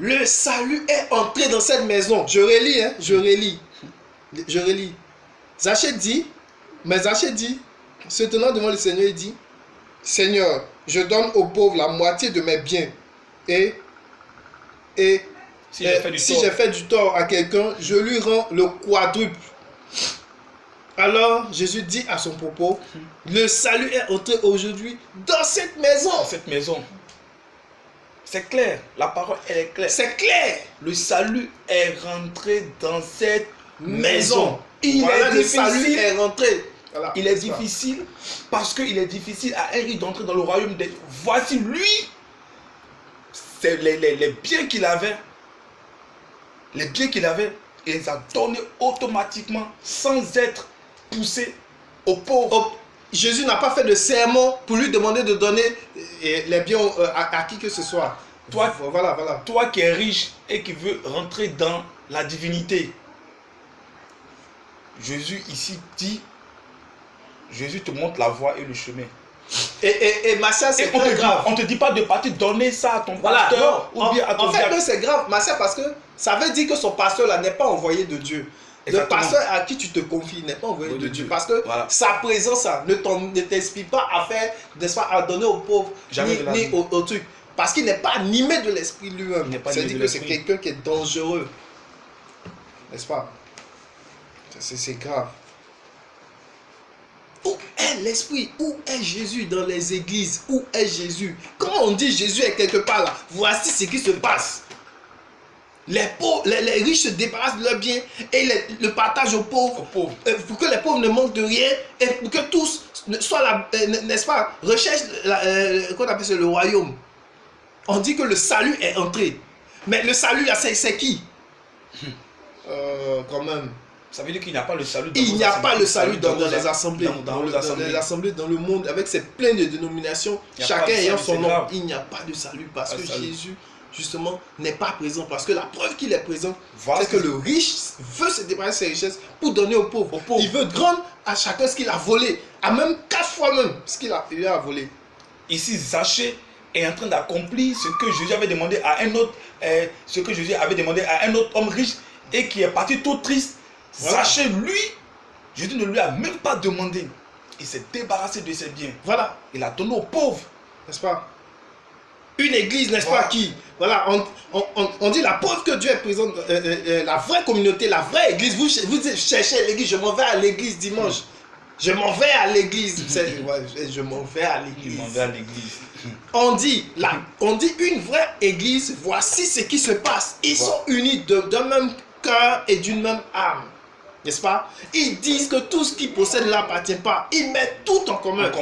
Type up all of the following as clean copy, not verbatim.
Le salut est entré dans cette maison. Je relis, hein, je relis. Zachée dit, se tenant devant le Seigneur, il dit, Seigneur, je donne aux pauvres la moitié de mes biens. Et si j'ai fait du tort à quelqu'un, je lui rends le quadruple. Alors Jésus dit à son propos, le salut est entré aujourd'hui dans cette maison. Dans cette maison. C'est clair, la parole elle est claire. C'est clair. Le salut est rentré dans cette maison. Le salut est rentré. Voilà, il est difficile parce qu'il est difficile à un riche d'entrer dans le royaume des... Voici lui, c'est les biens qu'il avait. Les biens qu'il avait, il les a donnés automatiquement sans être poussé aux pauvres. Jésus n'a pas fait de sermon pour lui demander de donner les biens à qui que ce soit. Toi, voilà. Toi qui es riche et qui veux rentrer dans la divinité, Jésus ici dit, Jésus te montre la voie et le chemin. Et ma soeur, c'est très grave. On ne te dit pas de partir donner ça à ton pasteur ou bien à ton diacre. En fait, c'est grave, ma soeur, parce que ça veut dire que son pasteur là n'est pas envoyé de Dieu. Exactement. Le pasteur à qui tu te confies n'est pas envoyé de Dieu. Parce que sa présence ne t'inspire pas à faire, n'est-ce pas, à donner aux pauvres, ni aux trucs. Parce qu'il n'est pas animé de l'esprit lui-même. C'est-à-dire que c'est quelqu'un qui est dangereux. N'est-ce pas? C'est grave. Où est l'esprit? Où est Jésus dans les églises? Où est Jésus? Quand on dit Jésus est quelque part là, voici ce qui se passe. Les pauvres, les riches se débarrassent de leurs biens et le partagent aux pauvres. Pour que les pauvres ne manquent de rien et pour que tous soient, n'est-ce pas, recherchent qu'on appelle ça, le royaume. On dit que le salut est entré. Mais le salut là, c'est qui? Quand même. Ça veut dire qu'il n'y a pas le salut dans Il n'y a pas le salut dans les assemblées. Dans les assemblées, dans le monde, avec ses plein de dénominations, chacun ayant son nom. Il n'y a pas de salut parce que Jésus, justement, n'est pas présent. Parce que la preuve qu'il est présent, c'est que le riche veut se débarrasser de ses richesses pour donner aux pauvres. Il veut rendre à chacun ce qu'il a volé. À même 4 fois même ce qu'il a volé. Ici, Zachée est en train d'accomplir ce que Jésus avait demandé à un autre, homme riche et qui est parti tout triste. Voilà. Zachée, lui, Jésus ne lui a même pas demandé. Il s'est débarrassé de ses biens. Voilà. Il a donné aux pauvres. N'est-ce pas? Une église, n'est-ce pas, qui... Voilà, on dit la preuve que Dieu est présent, la vraie communauté, la vraie église. Vous cherchez l'église, je m'en vais à l'église dimanche. Je m'en vais à l'église. Je m'en vais à l'église. On dit une vraie église, voici ce qui se passe. Ils sont unis d'un même cœur et d'une même âme. N'est-ce pas? Ils disent que tout ce qu'ils possèdent ne leur appartient pas. Ils mettent tout en commun.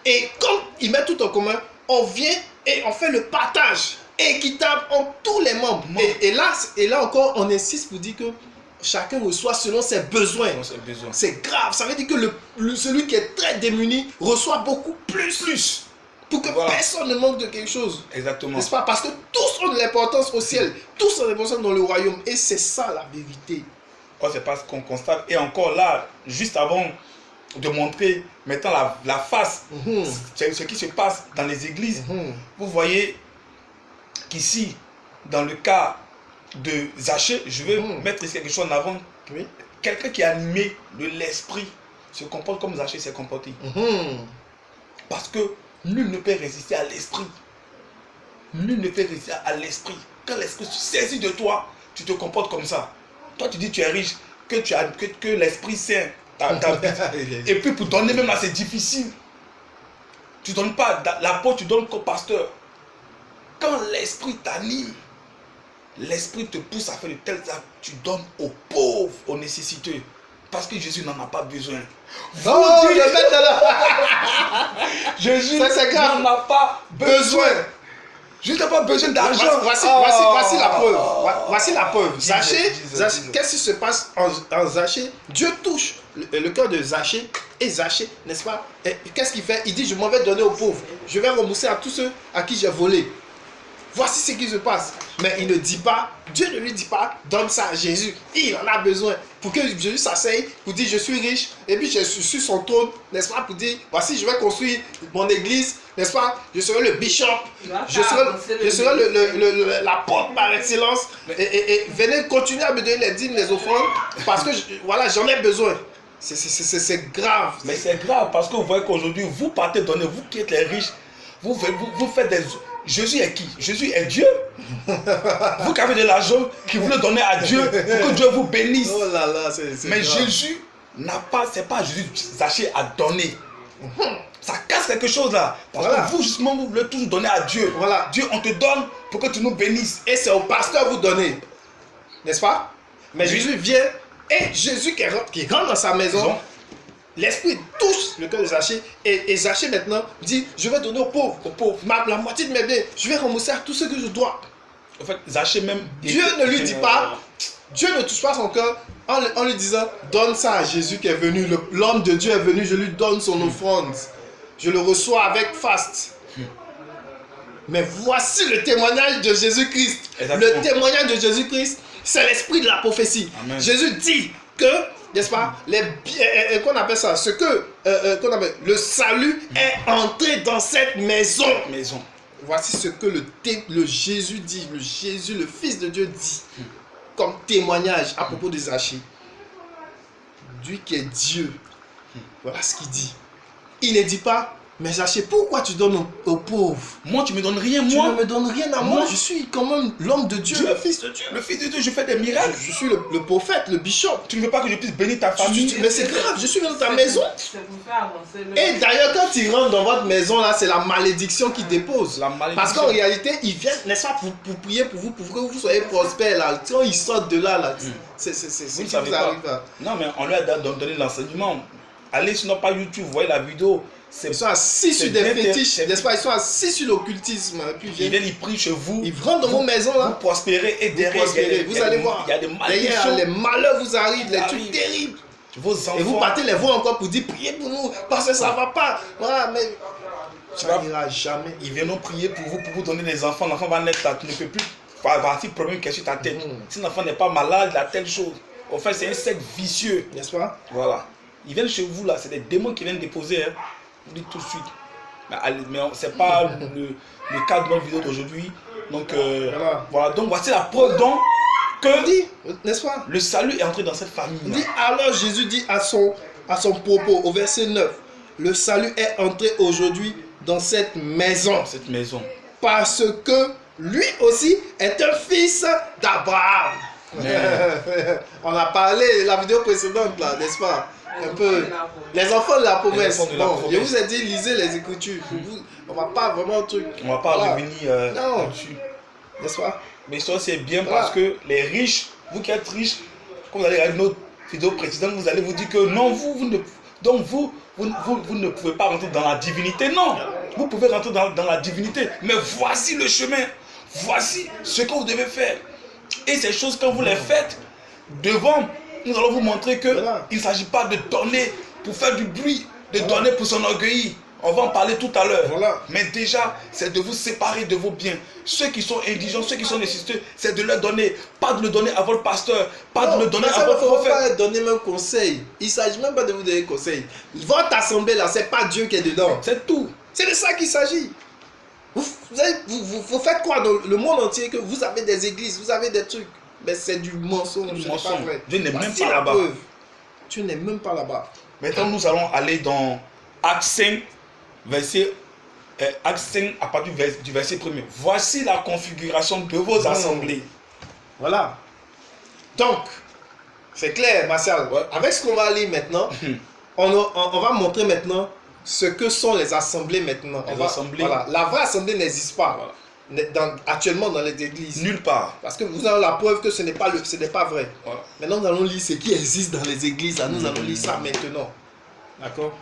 Et comme ils mettent tout en commun, on vient et on fait le partage équitable entre tous les membres. Et là encore, on insiste pour dire que chacun reçoit selon ses besoins. C'est grave. Ça veut dire que celui qui est très démuni reçoit beaucoup plus. Pour que personne ne manque de quelque chose. Exactement. N'est-ce pas? Parce que tous ont de l'importance au ciel. Tous ont de l'importance dans le royaume. Et c'est ça la vérité. C'est parce qu'on constate. Et encore là, juste avant de montrer maintenant la face, ce qui se passe dans les églises, vous voyez qu'ici, dans le cas de Zachée, je vais mettre quelque chose en avant. Quelqu'un qui est animé de l'esprit se comporte comme Zachée s'est comporté. Parce que nul ne peut résister à l'esprit. Nul ne peut résister à l'esprit. Quand l'esprit se saisit de toi, tu te comportes comme ça. Toi, tu dis que tu es riche, que l'Esprit Saint t'habite. Et puis pour donner même là, c'est difficile. Tu ne donnes pas l'apôtre, tu donnes qu'au pasteur. Quand l'Esprit t'anime, l'Esprit te pousse à faire de tels actes, tu donnes aux pauvres, aux nécessiteux. Parce que Jésus n'en a pas besoin. Jésus n'en a pas besoin. Je n'ai pas besoin d'argent. Voici la preuve. Voici la preuve. Zachée, qu'est-ce qui se passe en Zachée? Dieu touche le cœur de Zachée. Et Zachée, n'est-ce pas? Qu'est-ce qu'il fait? Il dit, je m'en vais donner aux pauvres. Je vais rembourser à tous ceux à qui j'ai volé. voici ce qui se passe. Mais il ne dit pas, Dieu ne lui dit pas, donne ça à Jésus. Il en a besoin pour que Jésus s'asseye, pour dire, je suis riche, et puis je suis sur son trône, n'est-ce pas, pour dire, voici, je vais construire mon église, n'est-ce pas, je serai le bishop, je serai l'apôtre par excellence, et venez continuer à me donner les dîmes, les offrandes, parce que, voilà, j'en ai besoin. C'est grave. Mais c'est grave parce que vous voyez qu'aujourd'hui, vous partez donner, vous qui êtes les riches, vous faites des... Jésus est qui? Jésus est Dieu. Vous qui avez de l'argent, qui voulez donner à Dieu pour que Dieu vous bénisse. Oh là là, mais grave. Jésus n'a pas, c'est pas Jésus Zaché à donner. Ça casse quelque chose là. Parce Voilà. que vous, justement, vous voulez toujours donner à Dieu. Voilà. Dieu, on te donne pour que tu nous bénisses. Et c'est au pasteur vous donner. N'est-ce pas? Mais Oui. Jésus vient, et Jésus qui rentre dans sa maison, l'esprit touche le cœur de Zaché, et Zaché maintenant dit, je vais donner aux pauvres. La moitié de mes biens, je vais rembourser à tout ce que je dois. En fait, Zaché même... Dieu ne lui dit pas, Dieu ne touche pas son cœur en lui disant, donne ça à Jésus qui est venu, l'homme de Dieu est venu, je lui donne son offrande. Je le reçois avec faste. Mais voici le témoignage de Jésus-Christ. Le témoignage de Jésus-Christ, c'est l'esprit de la prophétie. Amen. Jésus dit que, n'est-ce pas, qu'on appelle ça, ce que, qu'on appelle, le salut est entré dans cette maison. Voici ce que le Jésus dit, le Jésus, le Fils de Dieu dit, comme témoignage à propos de Zaché. Lui qui est Dieu, voilà ce qu'il dit. Il ne dit pas, mais Zaché, pourquoi tu donnes aux pauvres? Moi, tu me donnes rien, Tu moi. ne me donnes rien à moi. Je suis quand même l'homme de Dieu, le Fils de Dieu. Le Fils de Dieu, je fais des miracles. Je suis le prophète, le bishop. Tu ne veux pas que je puisse bénir ta famille? Mais c'est grave, je suis dans ta maison. C'est pour faire avancer le... Et d'ailleurs, quand il rentre dans votre maison, là, c'est la malédiction qui dépose. La malédiction. Parce qu'en réalité, ils viennent, n'est-ce pas, pour prier pour vous, pour que vous soyez prospères, là. Quand ils sortent de là, c'est ce qui vous arrive, là. Non, mais on lui a donné l'enseignement. Allez sur notre page YouTube, vous voyez la vidéo. Ils sont assis sur des fétiches, n'est-ce pas? Ils sont assis sur l'occultisme. Ils viennent, ils prient chez vous. Ils rentrent dans vos maisons, là. Vous prospérez et derrière, vous allez voir. Il y a des malédictions. Les malheurs vous arrivent, les trucs terribles. Vos enfants. Et vous partez les voir encore pour dire priez pour nous, parce que ça ne va pas. Voilà, mais ça n'ira jamais. Ils viendront prier pour vous donner des enfants. L'enfant va naître là, tu ne peux plus avoir un problème qui est sur ta tête. Si l'enfant n'est pas malade, il a telle chose. En fait, c'est un cercle vicieux. N'est-ce pas? Voilà. Ils viennent chez vous là, c'est des démons qui viennent déposer. Hein. Vous dites tout de suite. Mais ce n'est pas le cas de notre vidéo d'aujourd'hui. Donc, voilà. Donc, voici la preuve donc que n'est-ce pas? Le salut est entré dans cette famille. Alors Jésus dit à son propos au verset 9, le salut est entré aujourd'hui dans cette maison. Parce que lui aussi est un fils d'Abraham. On a parlé la vidéo précédente là, n'est-ce pas? Un peu. Les enfants de la promesse. Je vous ai dit, lisez les Écritures. On va pas vraiment truc. On va pas revenir là-dessus. N'est-ce pas? Mais ça c'est bien parce que les riches, vous qui êtes riches, quand vous allez regarder notre vidéo précédente, vous allez vous dire que non, vous ne pouvez pas rentrer dans la divinité. Non, vous pouvez rentrer dans la divinité. Mais voici le chemin. Voici ce que vous devez faire. Et ces choses, quand vous les faites, devant, nous allons vous montrer qu'il ne s'agit pas de donner pour faire du bruit, de donner pour s'enorgueillir. On va en parler tout à l'heure. Mais déjà, c'est de vous séparer de vos biens. Ceux qui sont indigents, ceux qui sont nécessiteux, c'est de leur donner. Pas de le donner à votre pasteur, pas de le donner à votre prophète. Il ne faut pas donner même conseil. Il ne s'agit même pas de vous donner conseil. Votre assemblée là, ce n'est pas Dieu qui est dedans. C'est tout. C'est de ça qu'il s'agit. Vous faites quoi dans le monde entier que vous avez des églises, vous avez des trucs. Mais c'est du mensonge. Pas vrai. Dieu n'est même pas là-bas. Tu n'es même pas là-bas. Maintenant, nous allons aller dans Actes 5, Actes 5 à partir du verset 1er. Voici la configuration de vos assemblées. Voilà. Donc, c'est clair, Martial. Avec ce qu'on va lire maintenant, on va montrer maintenant ce que sont les assemblées maintenant. Voilà. La vraie assemblée n'existe pas actuellement dans les églises. Nulle part. Parce que vous avez la preuve que ce n'est pas vrai. Voilà. Maintenant, nous allons lire ce qui existe dans les églises. Nous allons lire ça maintenant. D'accord?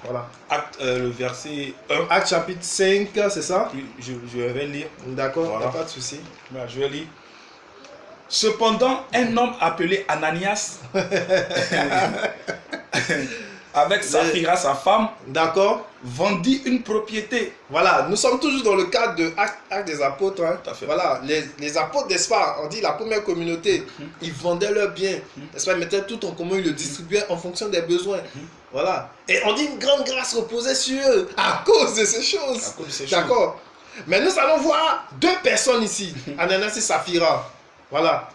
Voilà. Acte, le verset 1. Acte chapitre 5, c'est ça? Je vais lire. D'accord, voilà. Pas de souci. Je vais lire. Cependant, un homme appelé Ananias avec Saphira, sa femme, d'accord, vendit une propriété. voilà, nous sommes toujours dans le cadre de Actes des Apôtres. Hein. Tout à fait. Voilà, les apôtres, n'est-ce pas, on dit la première communauté, ils vendaient leurs biens, n'est-ce pas, ils mettaient tout en commun, ils le distribuaient en fonction des besoins. Voilà. Et on dit une grande grâce reposait sur eux à cause de ces choses. À cause de ces choses. D'accord. Mais nous allons voir deux personnes ici, Ananias et Saphira. Voilà.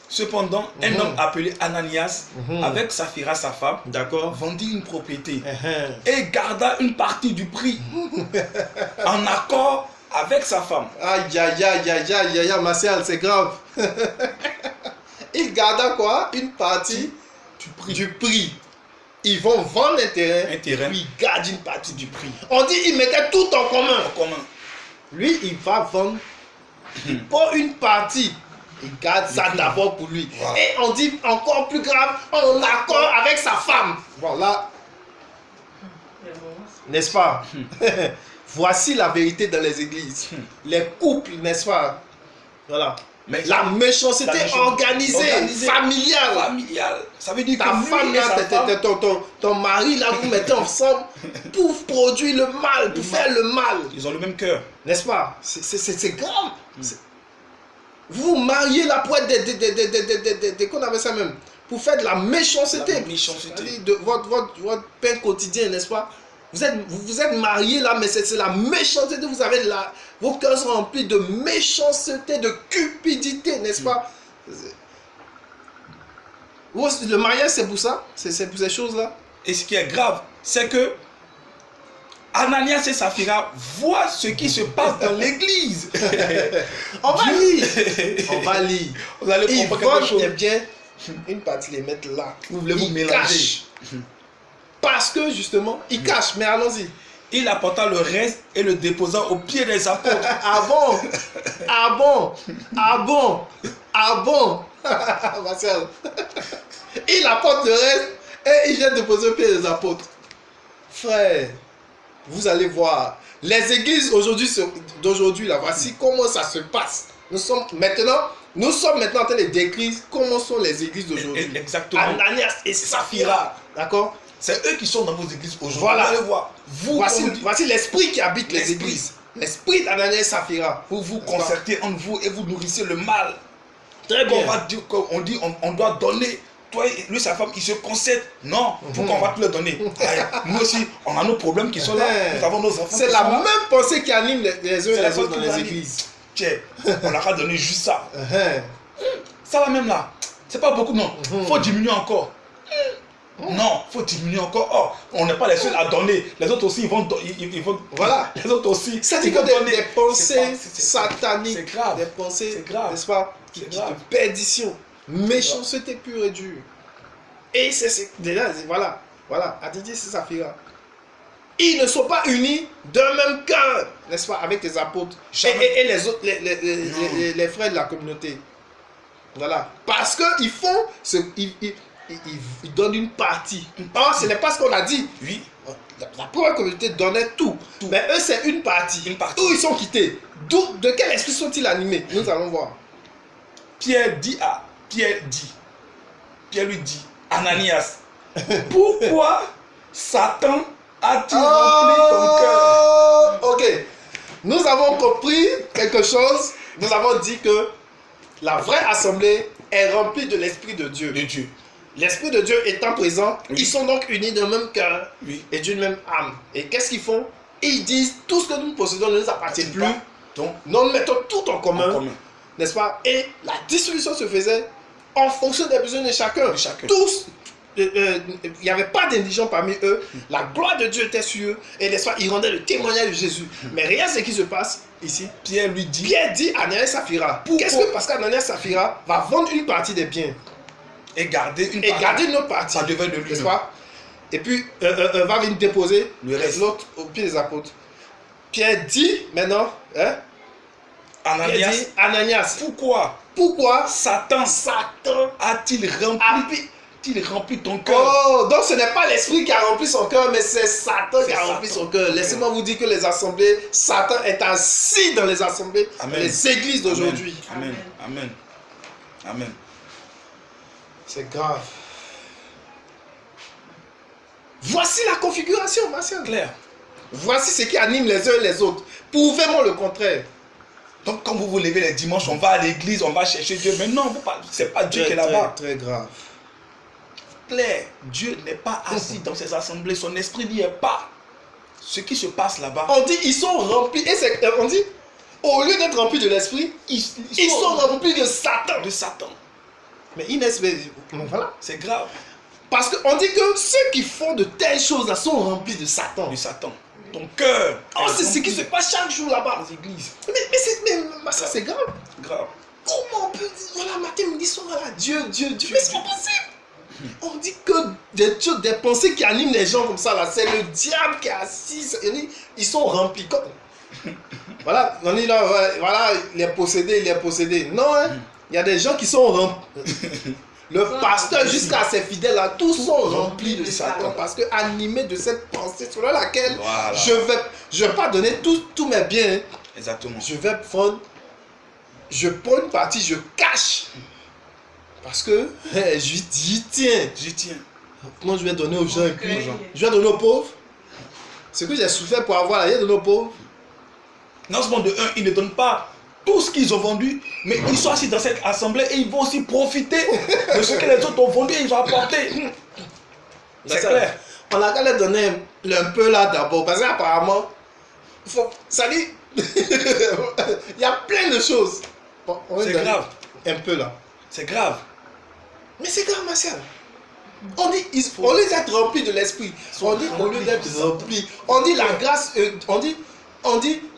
Cependant, un homme appelé Ananias, avec Saphira, sa femme, D'accord. vendit une propriété et garda une partie du prix en accord avec sa femme. Aïe, aïe, aïe, aïe, aïe, aïe, Martial, c'est grave. Il garda quoi? Une partie du prix. Ils vont vendre un terrain, puis ils gardent une partie du prix. On dit ils mettaient tout en commun. Lui, il va vendre pas une partie. Il garde ça d'abord pour lui. Wow. Et on dit encore plus grave, en accord avec sa femme. Voilà. N'est-ce pas? Voici la vérité dans les églises. Les couples, n'est-ce pas? Voilà. Mais la méchanceté organisée, familiale. Ça veut dire ta que femme, là, ton mari, là, vous mettez ensemble pour produire le mal, pour faire le mal. Ils ont le même cœur. N'est-ce pas? C'est grave. Vous vous mariez là pour être des qu'on appelle ça même, pour faire de la méchanceté. La méchanceté. De votre pain quotidien, n'est-ce pas? Vous êtes mariés là, mais c'est la méchanceté. Vous avez vos cœurs sont remplis de méchanceté, de cupidité, n'est-ce pas? Le mariage, c'est pour ça? C'est pour ces choses-là? Et ce qui est grave, c'est que Ananias et Saphira voient ce qui se passe dans l'église. On va lire. On va lire. Vous allez ils comprendre quelque chose. vendent bien une partie, les mettre là. Vous voulez vous Ils mélanger. cachent. Parce que justement, ils cachent. Mais allons-y. Il apporta le reste et le déposa aux pieds des apôtres. Ah bon? Ah bon? Ah bon? Ah bon? Marcel. Il apporte le reste et il vient déposer aux pieds des apôtres. Frère, vous allez voir. Les églises d'aujourd'hui, là, voici comment ça se passe. Nous sommes maintenant en train de décrire comment sont les églises d'aujourd'hui. Exactement. Ananias et Saphira. D'accord? C'est eux qui sont dans vos églises aujourd'hui. Voilà. Vous allez voir. Voici l'esprit qui habite les églises. L'esprit d'Ananias et Saphira. Vous vous concertez entre vous et vous nourrissez le mal. Très bien. On doit donner. Toi, lui, sa femme, ils se concèdent. Non, pourquoi on va te le donner? Nous aussi, on a nos problèmes qui sont là. Nous avons nos enfants. C'est la même pensée qui anime les uns et les autres dans les églises. Tiens, on leur a donné juste ça. Ça va même là. C'est pas beaucoup, non. Faut diminuer encore. Non, faut diminuer encore. Oh, on n'est pas les seuls à donner. Les autres aussi, ils vont. Voilà. Les autres aussi. Ça dit que des pensées sataniques. C'est grave. Des pensées, c'est grave. N'est-ce pas? De perdition. Méchanceté pure et dure. Et déjà, voilà. Ananias et Saphira. Ils ne sont pas unis d'un même cœur, n'est-ce pas, avec les apôtres et les autres, les frères de la communauté. Voilà. Parce qu'ils font ils donnent une partie. Or, ce n'est pas ce qu'on a dit. Oui. La première communauté donnait tout. Mais eux, c'est une partie. Où ils sont quittés. De quel esprit sont-ils animés? Nous allons voir. Pierre lui dit, Ananias, pourquoi Satan a-t-il rempli ton cœur? Ok. Nous avons compris quelque chose. Nous avons dit que la vraie assemblée est remplie de l'Esprit de Dieu. L'Esprit de Dieu étant présent, ils sont donc unis d'un même cœur et d'une même âme. Et qu'est-ce qu'ils font? Ils disent, tout ce que nous possédons ne nous appartient plus. Donc, nous mettons tout en commun. N'est-ce pas? Et la distribution se faisait en fonction des besoins de chacun. Tous, il n'y avait pas d'indigents parmi eux. La gloire de Dieu était sur eux. Et n'est-ce pas? Ils rendaient le témoignage de Jésus. Mais rien ce qui se passe ici. Pierre dit à Ananias et Saphira. Qu'est-ce que parce qu'Ananias et Saphira va vendre une partie des biens et garder une autre partie. Ça devait de lui. N'est-ce pas? Et puis va venir déposer le reste. L'autre au pied des apôtres. Pierre dit maintenant, Ananias, pourquoi Satan a-t-il rempli ton cœur? Oh, donc ce n'est pas l'esprit qui a rempli son cœur, mais c'est Satan qui a rempli son cœur. Laissez-moi vous dire que les assemblées, Satan est assis dans les assemblées, dans les églises d'aujourd'hui. Amen. C'est grave. Voici la configuration, Martial. Clair. Voici ce qui anime les uns et les autres. Prouvez-moi le contraire. Donc quand vous vous levez les dimanches, on va à l'église, on va chercher Dieu. Mais non, c'est pas Dieu qui est là-bas. Très grave. Clair, Dieu n'est pas assis dans ces assemblées, son esprit n'y est pas. Ce qui se passe là-bas. On dit ils sont remplis. Et on dit, au lieu d'être remplis de l'esprit, ils sont remplis de Satan. De Satan. Mais Inès, voilà. C'est grave. Parce qu'on dit que ceux qui font de telles choses-là sont remplis de Satan. De Satan. Ton cœur. Oh, c'est ce qui se passe chaque jour là-bas. Dans les églises. Mais ça, c'est grave. Grave. Comment on peut dire, voilà, matin, midi, soir, voilà, Dieu. Mais c'est pas possible. On dit que des pensées qui animent les gens comme ça, là, c'est le diable qui est assis. Ils sont remplis. Voilà, on dit là, voilà, les possédés. Non, hein, il y a des gens qui sont remplis. Le pasteur jusqu'à ses fidèles là, tous sont remplis de Satan parce que animés de cette pensée sur laquelle voilà. je vais pas donner tous mes biens. Exactement. Je prends une partie, je cache parce que j'y tiens. Comment je vais donner aux gens et puis je vais donner aux pauvres. Ce que j'ai souffert pour avoir là, je vais donner aux pauvres. Non seulement de un, ils ne donnent pas tout ce qu'ils ont vendu, mais ils sont assis dans cette assemblée et ils vont aussi profiter de ce que les autres ont vendu et ils ont apporté. C'est clair. On a qu'à leur donner un peu là d'abord, parce qu'apparemment, ça dit, il y a plein de choses. Bon, c'est grave. Un peu là. C'est grave. Mais c'est grave, Martial. On dit, au lieu d'être rempli de l'esprit, on dit, au lieu d'être rempli, on dit la grâce, on dit,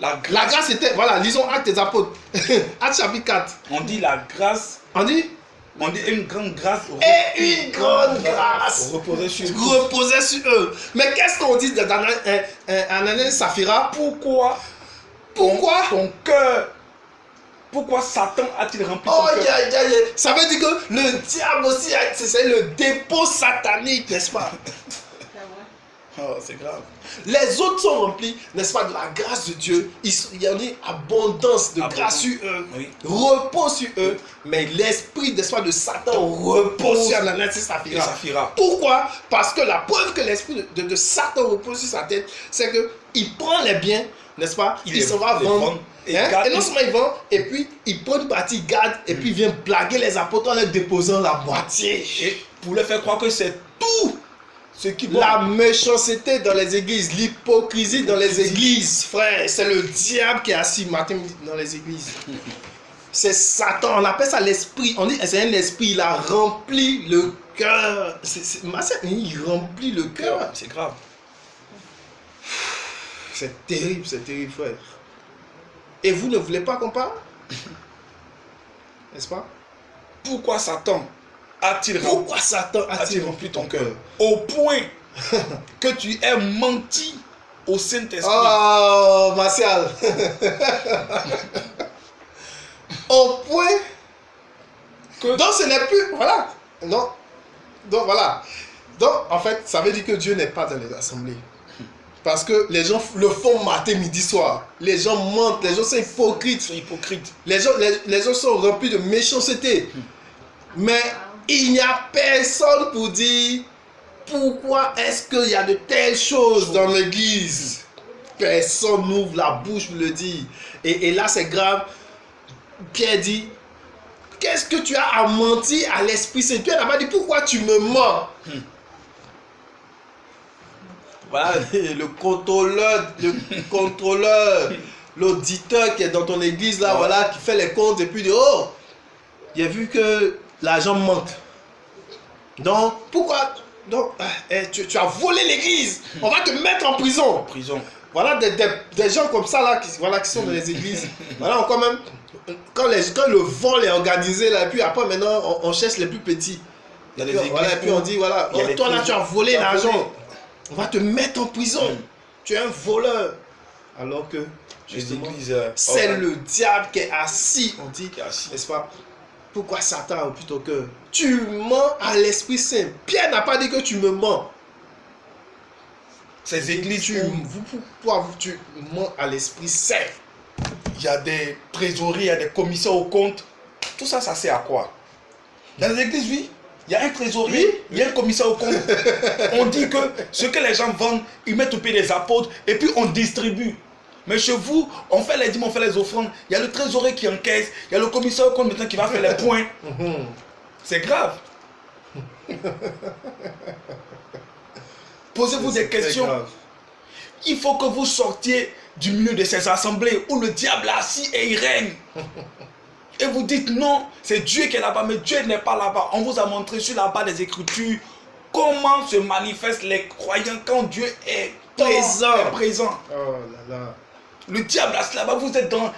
la grâce était, voilà, lisons Actes des Apôtres, Actes chapitre 4. On dit la grâce. On dit une grande grâce. Et une grande grâce reposait sur eux. Mais qu'est-ce qu'on dit dans Ananias et Saphira? Pourquoi ton cœur? Pourquoi Satan a-t-il rempli ton cœur? Ça veut dire que le diable aussi, c'est le dépôt satanique, n'est-ce pas? Oh, c'est grave. Les autres sont remplis, n'est-ce pas, de la grâce de Dieu. Il y a une abondance de grâce sur eux, oui. Repose sur eux. Mais l'esprit, n'est-ce pas, de Satan repose sur Ananias et Saphira. Pourquoi? Parce que la preuve que l'esprit de Satan repose sur sa tête, c'est qu'il prend les biens, n'est-ce pas, il s'en va vendre. Et non seulement il vend, et puis il prend une partie, garde, et puis il vient blaguer les apôtres en leur déposant la moitié. Et pour leur faire croire que c'est tout. La méchanceté dans les églises, l'hypocrisie dans les églises, frère, c'est le diable qui est assis matin dans les églises. C'est Satan, on appelle ça l'esprit. On dit c'est un esprit, il a rempli le cœur. Il remplit le cœur. C'est grave. C'est terrible, frère. Et vous ne voulez pas qu'on parle? N'est-ce pas? Pourquoi Satan a-t-il rempli ton cœur? Au point que tu aies menti au Saint-Esprit. Oh, Martial. Au point que... Donc ce n'est plus... Voilà. Non. Donc voilà. Donc en fait, ça veut dire que Dieu n'est pas dans les assemblées. Parce que les gens le font matin, midi, soir. Les gens mentent, les gens sont hypocrites. Les gens sont remplis de méchanceté. Mais il n'y a personne pour dire pourquoi est-ce qu'il y a de telles choses dans l'église. Personne n'ouvre la bouche pour le dire. Et là, c'est grave. Pierre dit, qu'est-ce que tu as à mentir à l'Esprit Saint? Pierre n'a pas dit, pourquoi tu me mens? Voilà, le contrôleur, l'auditeur qui est dans ton église là, voilà, qui fait les comptes et puis dit, oh, il a vu que l'argent manque. Donc, pourquoi? Donc, tu as volé l'église. On va te mettre en prison. Voilà des gens comme ça là, qui sont dans les églises. Voilà, quand même, quand le vol est organisé là, et puis après maintenant, on cherche les plus petits. Il y a des églises. Voilà, et puis on dit, voilà, oh, toi là, tu as volé l'argent. On va te mettre en prison. Tu es un voleur. Alors que, justement, c'est le diable qui est assis. On dit, n'est-ce pas? Pourquoi Satan a rempli ton cœur? Tu mens à l'Esprit Saint. Pierre n'a pas dit que tu me mens. Ces églises, tu mens à l'Esprit Saint. Il y a des trésoreries, il y a des commissaires aux comptes. Tout ça, ça sert à quoi? Dans les églises, oui. il y a un trésorier, Oui. il y a un commissaire au compte. On dit que ce que les gens vendent, ils mettent au pied des apôtres et puis on distribue. Mais chez vous, on fait les dîmes, on fait les offrandes. Il y a le trésorier qui encaisse, il y a le commissaire au compte maintenant qui va faire les points. C'est grave. Posez-vous des questions. Il faut que vous sortiez du milieu de ces assemblées où le diable est assis et il règne. Et vous dites non, c'est Dieu qui est là-bas, mais Dieu n'est pas là-bas. On vous a montré sur la base des Écritures comment se manifestent les croyants quand Dieu est présent. Oh là là. Le diable est là-bas, vous êtes dans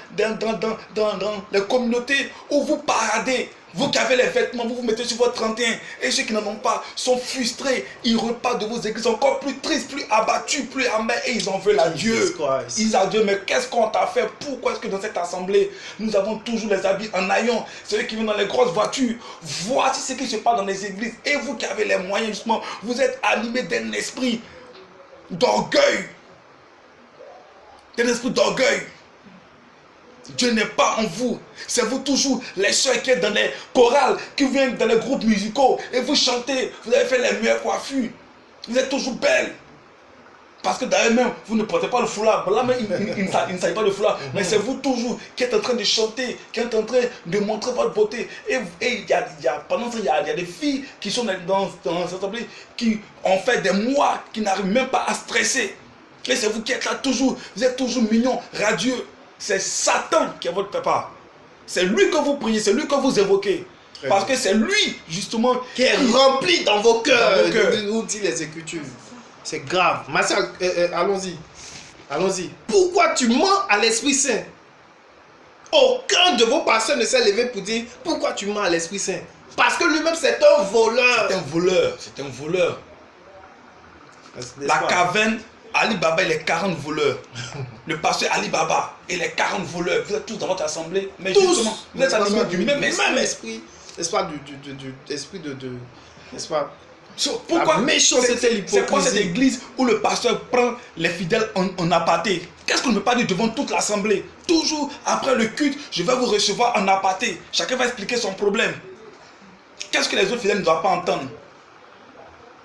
les communautés où vous paradez. Vous qui avez les vêtements, vous vous mettez sur votre 31. Et ceux qui n'en ont pas sont frustrés. Ils repartent de vos églises encore plus tristes, plus abattus, plus amers. Et ils en veulent à Dieu. Ils disent à Dieu, mais qu'est-ce qu'on t'a fait? Pourquoi est-ce que dans cette assemblée, nous avons toujours les habits en haillons? Ceux qui viennent dans les grosses voitures. Voici ce qui se passe dans les églises. Et vous qui avez les moyens, justement, vous êtes animés d'un esprit d'orgueil. D'un esprit d'orgueil. Dieu n'est pas en vous. C'est vous toujours, les soeurs qui êtes dans les chorales, qui viennent dans les groupes musicaux et vous chantez. Vous avez fait les meilleures coiffures. Vous êtes toujours belles. Parce que d'ailleurs même, vous ne portez pas le foulard. Là même, il ne s'agit pas de foulard. Mais c'est vous toujours qui êtes en train de chanter, qui êtes en train de montrer votre beauté. Et pendant ça, il y a des filles qui sont dans cette assemblée qui ont fait des mois, qui n'arrivent même pas à stresser. Et c'est vous qui êtes là toujours. Vous êtes toujours mignon, radieux. C'est Satan qui est votre papa. C'est lui que vous priez, c'est lui que vous évoquez. Parce que c'est lui, justement, qui est rempli dans vos cœurs. Nous dit les Écritures. C'est grave. Martial, allons-y. Allons-y. Pourquoi tu mens à l'Esprit Saint? Aucun de vos pasteurs ne s'est levé pour dire pourquoi tu mens à l'Esprit Saint. Parce que lui-même, c'est un voleur. C'est un voleur. C'est un voleur. La caverne. Ali Baba et les 40 voleurs. Le pasteur Ali Baba et les 40 voleurs. Vous êtes tous dans votre assemblée. Mais tous, justement, vous êtes animés du même esprit. N'est-ce pas esprit de n'est-ce pas? Pourquoi la méchanceté, l'hypocrisie. C'est quoi cette église où le pasteur prend les fidèles en aparté? Qu'est-ce qu'on ne peut pas dire devant toute l'assemblée? Toujours après le culte, je vais vous recevoir en aparté. Chacun va expliquer son problème. Qu'est-ce que les autres fidèles ne doivent pas entendre?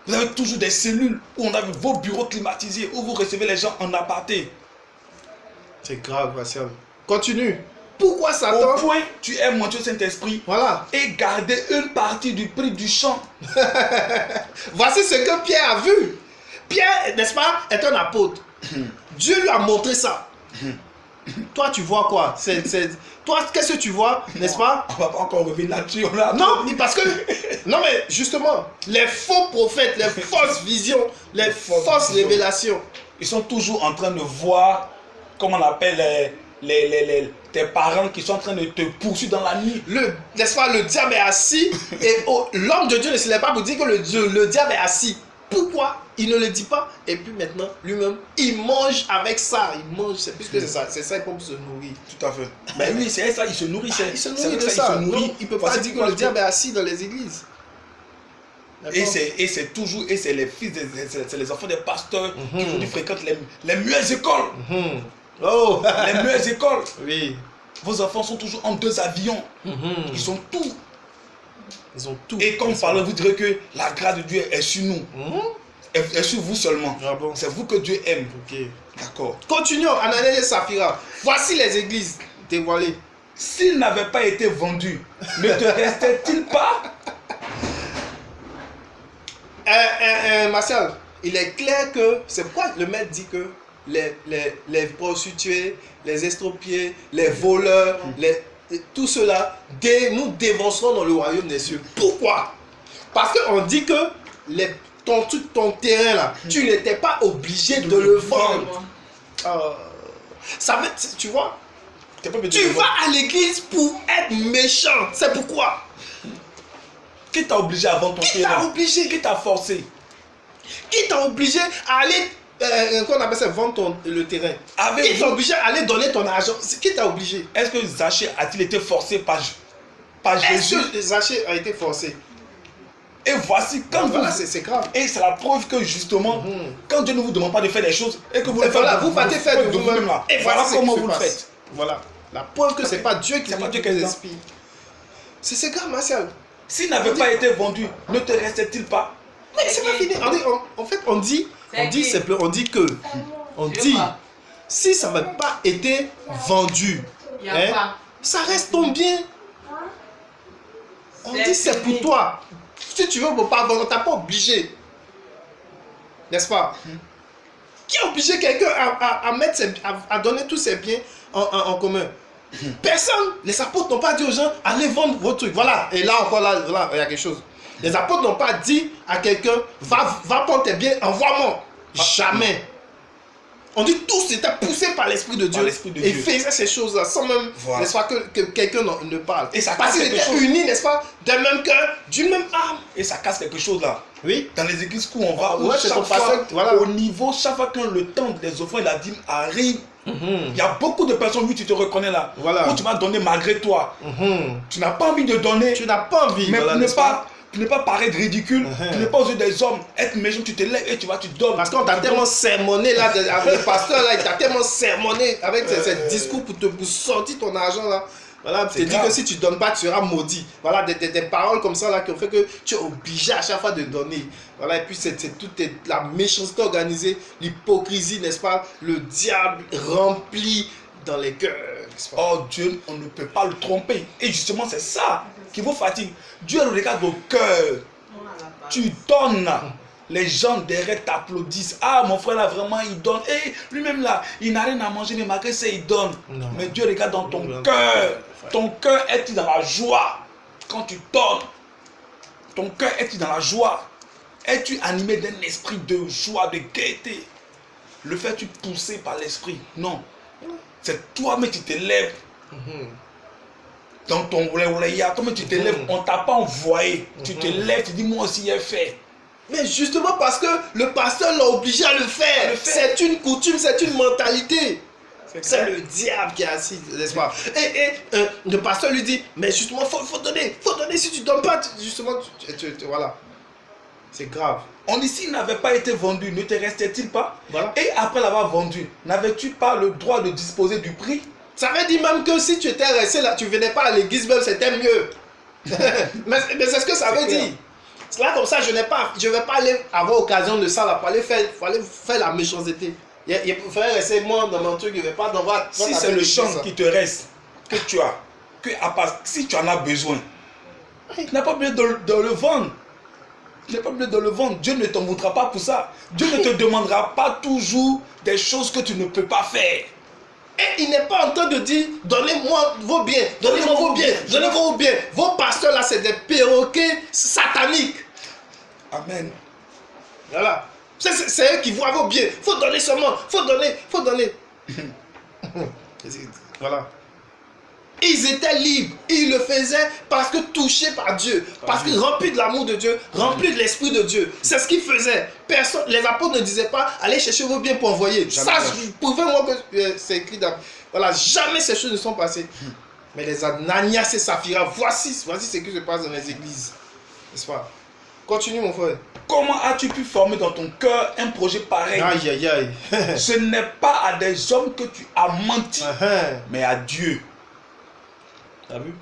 Vous avez toujours des cellules où on a vos bureaux climatisés, où vous recevez les gens en aparté. C'est grave, Martial. Continue. Pourquoi Satan? Au point, tu aimes monter au Saint-Esprit. Voilà. Et garder une partie du prix du champ. Voici ce que Pierre a vu. Pierre, n'est-ce pas, est un apôtre. Dieu lui a montré ça. Toi, tu vois quoi? Toi, qu'est-ce que tu vois, n'est-ce pas? On va pas encore revenir là-dessus. Non, parce que... Non, mais justement, les faux prophètes, les fausses visions, les fausses révélations. Ils sont toujours en train de voir, comment on appelle, tes parents qui sont en train de te poursuivre dans la nuit. N'est-ce pas, le diable est assis et l'homme de Dieu ne se lève pas pour dire que le diable est assis. Pourquoi il ne le dit pas? Et puis maintenant, lui-même, il mange avec ça. Il mange, c'est plus que c'est ça, il peut se nourrir. Tout à fait. Mais oui, c'est ça, il se nourrit. Il se nourrit de ça. Il ne peut pas dire que le diable est assis dans les églises. Et c'est toujours, et c'est les fils, c'est les enfants des pasteurs qui aujourd'hui fréquentent les meilleures écoles. Oh. Les meilleures écoles. Oui. Vos enfants sont toujours en 2 avions. Ils sont tout. Ils ont tout. Et quand vous parlez, vous direz que la grâce de Dieu est sur nous. Est sur vous seulement. Ah bon? C'est vous que Dieu aime. Ok. D'accord. Continuons. Ananias et Saphira. Voici les églises dévoilées. S'ils n'avaient pas été vendus, ne te restait-il pas? Martial, il est clair que c'est pourquoi le maître dit que les prostituées, les estropiés, les voleurs, tout cela, nous dévancerons dans le royaume des cieux. Pourquoi? Parce qu'on dit que ton terrain là, tu n'étais pas obligé de le vendre. Ça veut, tu vois, tu vas à l'église pour être méchant. C'est pourquoi. Qui t'a obligé à vendre ton terrain? Qui t'a obligé? Qui t'a forcé? Qui t'a obligé à aller, qu'on appelle ça, vendre le terrain? Qui t'a obligé à aller donner ton argent? Qui t'a obligé? Est-ce que Zachée a-t-il été forcé par Jésus? Est-ce que Zachée a été forcé? Et voici quand voilà, c'est grave. Et c'est la preuve que justement, quand Dieu ne vous demande pas de faire des choses et que vous le faites, vous partez faire de vous-même. Et voilà comment vous le faites. Voilà. La preuve que c'est pas Dieu qui est l'esprit. C'est grave, Martial. S'il n'avait pas été vendu, ne te restait-il pas? Mais c'est pas fini. En fait, on dit simplement, on dit que, si ça n'avait pas été vendu, ça reste ton bien. On dit c'est pour toi. Si tu veux pas vendre, on t'a pas obligé. N'est-ce pas? Qui a obligé quelqu'un à donner tous ses biens en commun? Personne. Les apôtres n'ont pas dit aux gens, allez vendre vos trucs. Voilà. Et là encore, là, il y a quelque chose. Les apôtres n'ont pas dit à quelqu'un, va prendre tes biens, envoie-moi. Jamais. On dit tous étaient poussés par l'Esprit de Dieu. Et faisaient ces choses-là sans même, n'est-ce pas, que quelqu'un ne parle. Et ça parce qu'ils étaient unis, n'est-ce pas, d'un même cœur, d'une même âme. Et ça casse quelque chose là. Oui. Dans les églises où on va, chaque fois, voilà. au niveau, chaque fois que le temps des offrandes et la dîme arrive, il y a beaucoup de personnes, oui, tu te reconnais là, où tu vas donner malgré toi. Tu n'as pas envie de donner. Tu n'as pas envie. Mais tu n'es pas paraître ridicule, tu n'es pas aux yeux des hommes, être méchant, tu te lèves et tu donnes. Parce qu'on t'a tellement sermonné là, avec le pasteur là, il t'a tellement sermonné avec ces discours pour sortir ton argent là. Voilà, tu te dis que si tu donnes pas, tu seras maudit. Voilà, des paroles comme ça là qui ont fait que tu es obligé à chaque fois de donner. Voilà, et puis c'est toute la méchanceté organisée, l'hypocrisie, n'est-ce pas? Le diable rempli dans les cœurs. Oh Dieu, on ne peut pas le tromper. Et justement, c'est ça qui vous fatigue. Dieu regarde au cœur. Tu donnes. Les gens derrière t'applaudissent. Ah, mon frère là, vraiment, il donne. Et lui-même là, il n'a rien à manger, mais malgré ça, il donne. Non. Mais Dieu regarde dans ton cœur. Ton cœur est-il dans la joie quand tu donnes? Ton cœur est-il dans la joie? Es-tu animé d'un esprit de joie, de gaieté? Le fais-tu pousser par l'esprit? Non. C'est toi-même qui te lèves. Dans ton toi-même tu te lèves. On ne t'a pas envoyé. Tu te lèves, tu dis moi aussi j'ai fait. Mais justement parce que le pasteur l'a obligé à le faire. C'est une coutume, c'est une mentalité. C'est le diable qui est assis, n'est-ce pas? Et le pasteur lui dit, mais justement, il faut donner. Il faut donner. Si tu ne donnes pas, justement, voilà. C'est grave. On dit, s'il n'avait pas été vendu, ne te restait-il pas? Voilà. Et après l'avoir vendu, n'avais-tu pas le droit de disposer du prix? Ça veut dire même que si tu étais resté là, tu ne venais pas à l'église même, c'était mieux. mais c'est ce que ça veut dire. Là, comme ça, je ne vais pas aller avoir occasion de ça là, pour aller faire la méchanceté. Il faudrait rester moi dans mon truc, il ne va pas devoir. Si c'est le champ qui te reste, que tu as, si tu en as besoin, tu n'as pas besoin de le vendre. Tu n'as pas besoin de le vendre. Dieu ne t'en voudra pas pour ça. Dieu ne te demandera pas toujours des choses que tu ne peux pas faire. Et il n'est pas en train de dire, donnez-moi vos biens, donnez-moi vos biens, donnez-moi vos biens. Vos pasteurs là, c'est des perroquets sataniques. Amen. Voilà. C'est eux qui voient vos biens. Faut donner seulement, faut donner. Voilà. Ils étaient libres, ils le faisaient parce que touchés par Dieu, parce que remplis de l'amour de Dieu, remplis de l'esprit de Dieu. C'est ce qu'ils faisaient. Les apôtres ne disaient pas, allez chercher vos biens pour envoyer. Jamais. Ça, prouvez-moi que c'est écrit dans... Voilà, jamais ces choses ne sont passées. Mais les Ananias et Saphira, voici ce qui se passe dans les églises. N'est-ce pas? Continue mon frère. Comment as-tu pu former dans ton cœur un projet pareil? Aïe, aïe, aïe. Ce n'est pas à des hommes que tu as menti, mais à Dieu. T'as vu?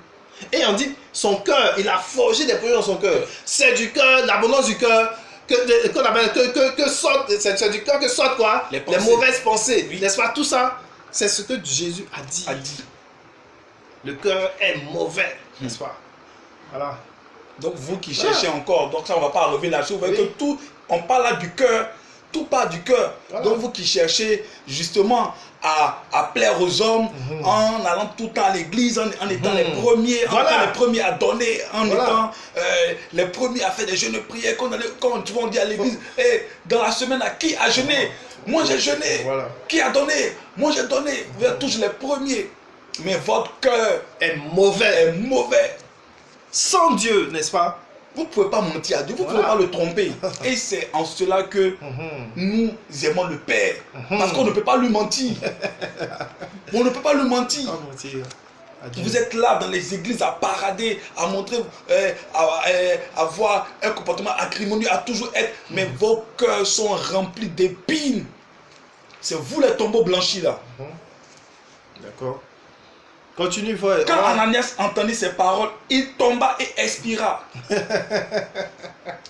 Et on dit, son cœur, il a forgé des projets dans son cœur. C'est du cœur, l'abondance du cœur, que sortent, c'est du cœur que sortent quoi? Les mauvaises pensées. Oui. N'est-ce pas? Tout ça, c'est ce que Jésus a dit. Le cœur est mauvais, n'est-ce pas? Voilà. Donc vous qui cherchez encore, donc ça on ne va pas revenir là-dessus, vous voyez que tout, on parle là du cœur, tout part du cœur. Voilà. Donc vous qui cherchez justement à plaire aux hommes, en allant tout le temps à l'église, en étant les premiers, à donner, en étant les premiers à faire des jeûnes de prière, quand tu vas dire à l'église, hey, dans la semaine, à qui a jeûné? Moi j'ai jeûné. Voilà. Qui a donné? Moi j'ai donné. Vous êtes tous les premiers. Mais votre cœur est mauvais. Sans Dieu, n'est-ce pas? Vous ne pouvez pas mentir à Dieu, vous ne pouvez pas le tromper. Et c'est en cela que nous aimons le Père. Parce qu'on ne peut pas lui mentir. On ne peut pas lui mentir. Vous êtes là dans les églises à parader, à montrer, à avoir un comportement acrimonieux, à toujours être. Mais vos cœurs sont remplis d'épines. C'est vous les tombeaux blanchis là. D'accord. Continue, frère. Quand Ananias entendit ces paroles, il tomba et expira.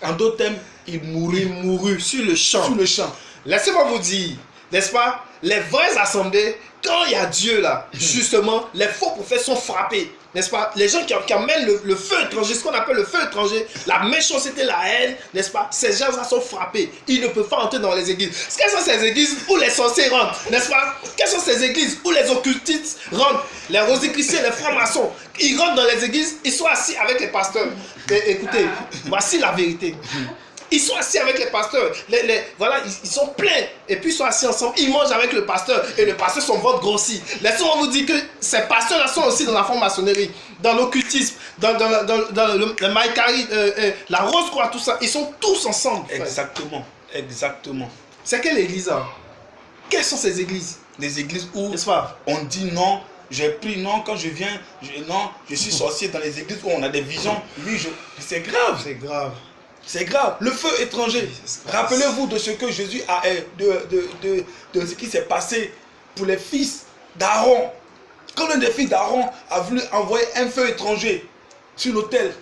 En d'autres termes, il Il mourut mourut sur le champ. sur le champ. Laissez-moi vous dire, n'est-ce pas, les vraies assemblées, quand il y a Dieu là, justement, les faux prophètes sont frappés. N'est-ce pas? Les gens qui amènent le feu étranger, ce qu'on appelle le feu étranger, la méchanceté, la haine, n'est-ce pas? Ces gens-là sont frappés. Ils ne peuvent pas entrer dans les églises. Quelles sont ces églises où les sorciers rentrent? N'est-ce pas? Quelles sont ces églises où les occultistes rentrent? Les rosicruciens, les francs-maçons, ils rentrent dans les églises, ils sont assis avec les pasteurs. Et écoutez, voici la vérité. Ils sont assis avec les pasteurs, voilà, ils sont pleins, et puis ils sont assis ensemble, ils mangent avec le pasteur, et le pasteur, son ventre grossit. Laissez-moi vous dire que ces pasteurs-là sont aussi dans la franc-maçonnerie, dans l'occultisme, dans le maïkari, la rose-croix, tout ça, ils sont tous ensemble. Exactement, exactement. C'est quelle église là? Quelles sont ces églises? Des églises où N'est-ce pas? on dit non, j'ai pris non, quand je viens, non, je suis sorcier. Dans les églises où on a des visions, oui, c'est grave. C'est grave. C'est grave. Le feu étranger. Rappelez-vous de ce que Jésus a, de ce qui s'est passé pour les fils d'Aaron. Quand l'un des fils d'Aaron a voulu envoyer un feu étranger sur l'autel,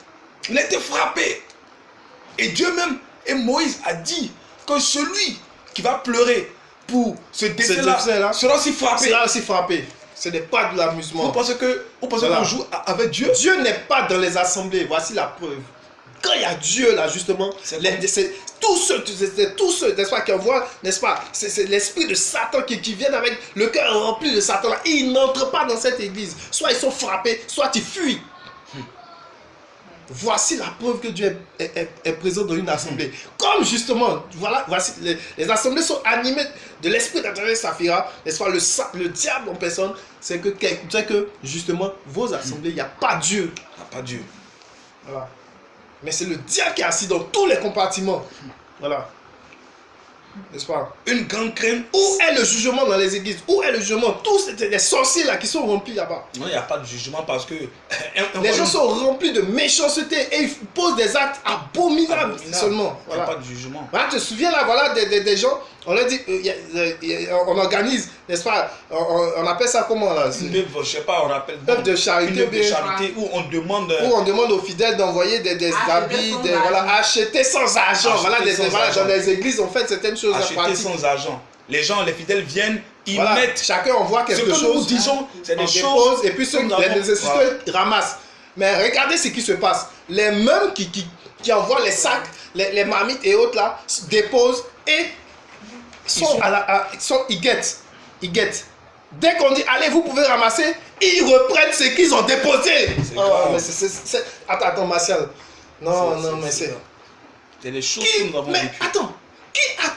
il a été frappé. Et Dieu même, et Moïse a dit que celui qui va pleurer pour ce décès-là sera aussi frappé. Sera aussi frappé. Ce n'est pas de l'amusement. Vous pensez qu'on joue avec Dieu? Dieu n'est pas dans les assemblées. Voici la preuve. Quand il y a Dieu là justement, tous ceux, n'est-ce pas, qui envoient, n'est-ce pas, c'est l'esprit de Satan qui viennent avec le cœur rempli de Satan là, ils n'entrent pas dans cette église. Soit ils sont frappés, soit ils fuient. Voici la preuve que Dieu est présent dans une assemblée. Comme justement, voilà, voici, les assemblées sont animées de l'esprit d'Ananias et Saphira, n'est-ce pas, le diable en personne, c'est que justement, vos assemblées, il n'y a pas Dieu. Il n'y a pas Dieu. Voilà. Mais c'est le diable qui est assis dans tous les compartiments. Voilà. N'est-ce pas? Une grande crainte. Où est le jugement dans les églises? Où est le jugement? Tous les sorciers là qui sont remplis là-bas. Non, il n'y a pas de jugement parce que... les gens sont remplis de méchanceté et ils posent des actes abominables seulement. Il n'y a Voilà. pas de jugement. Voilà, tu te souviens là, voilà, des gens, on leur dit, on organise, n'est-ce pas, on appelle ça comment là? Une œuvre, je ne sais pas, on appelle... Œuvre de charité. Une œuvre de charité où on demande... Où on demande aux fidèles d'envoyer des habits, voilà, acheter sans argent. Voilà, dans les églises, on fait certaines choses. Acheter sans argent. Les gens, les fidèles viennent, ils voilà, mettent... chacun envoie quelque chose. Ce que nous disons, c'est des choses... Dépose, et puis ceux les nécessiteux ramassent. Mais regardez ce qui se passe. Les mêmes qui envoient les sacs, les marmites et autres là, déposent et ils guettent. Dès qu'on dit allez, vous pouvez ramasser, ils reprennent ce qu'ils ont déposé. Attends, Martial. Non, mais c'est. C'est des choses que nous avons vécues. Mais attends,